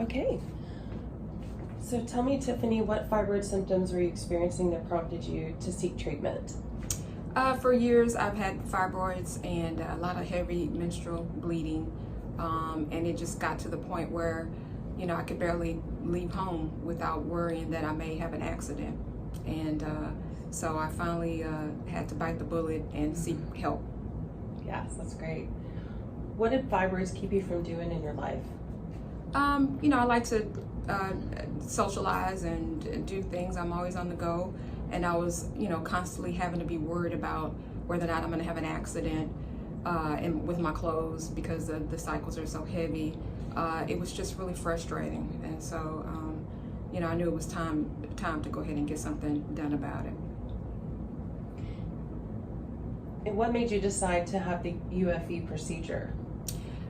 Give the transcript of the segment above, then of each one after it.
Okay. So tell me, Tiffany, what fibroid symptoms were you experiencing that prompted you to seek treatment? For years, I've had fibroids and a lot of heavy menstrual bleeding, and it just got to the point where, I could barely leave home without worrying that I may have an accident. And so I finally had to bite the bullet and seek help. Yes, that's great. What did fibroids keep you from doing in your life? I like to socialize and do things. I'm always on the go. And I was, constantly having to be worried about whether or not I'm going to have an accident and with my clothes because the cycles are so heavy. It was just really frustrating. And so, I knew it was time to go ahead and get something done about it. And what made you decide to have the UFE procedure?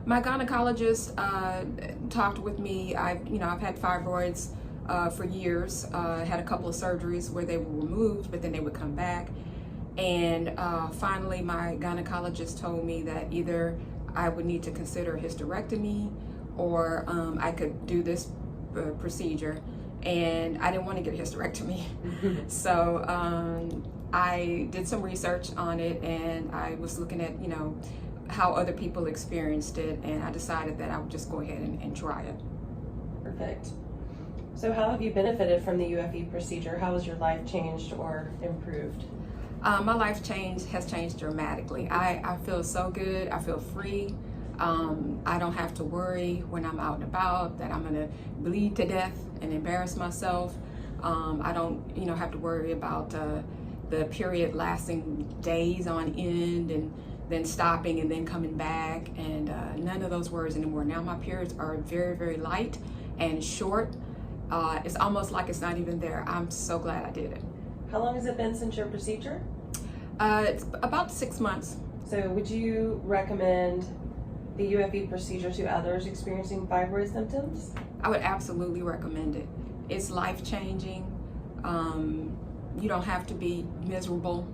My gynecologist talked with me. I've had fibroids for years. Had a couple of surgeries where they were removed, but then they would come back. And finally, my gynecologist told me that either I would need to consider a hysterectomy or I could do this procedure. And I didn't want to get a hysterectomy. So I did some research on it, and I was looking at, how other people experienced it, and I decided that I would just go ahead and try it. Perfect. So how have you benefited from the UFE procedure? How has your life changed or improved? My life has changed dramatically. I feel so good. I feel free. I don't have to worry when I'm out and about that I'm gonna bleed to death and embarrass myself. I don't, have to worry about the period lasting days on end and then stopping and then coming back, and none of those words anymore. Now my periods are very, very light and short. It's almost like it's not even there. I'm so glad I did it. How long has it been since your procedure? It's about 6 months. So would you recommend the UFE procedure to others experiencing fibroid symptoms? I would absolutely recommend it. It's life-changing. You don't have to be miserable,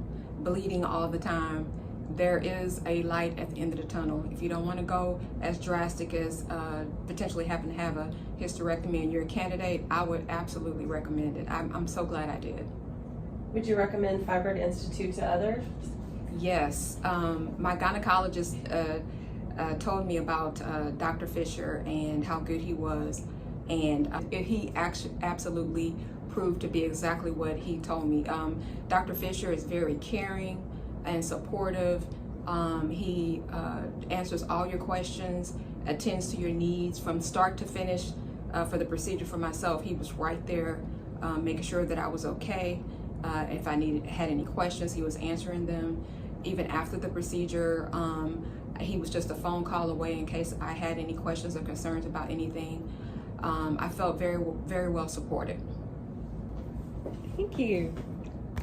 bleeding all the time. There is a light at the end of the tunnel. If you don't want to go as drastic as potentially having to have a hysterectomy and you're a candidate, I would absolutely recommend it. I'm so glad I did. Would you recommend Fibroid Institute to others? Yes. My gynecologist told me about Dr. Fischer and how good he was. And he actually absolutely proved to be exactly what he told me. Dr. Fischer is very caring and supportive. He answers all your questions, attends to your needs from start to finish. For the procedure for myself, he was right there making sure that I was okay. If I had any questions, he was answering them. Even after the procedure, he was just a phone call away in case I had any questions or concerns about anything. I felt very, very well supported. Thank you.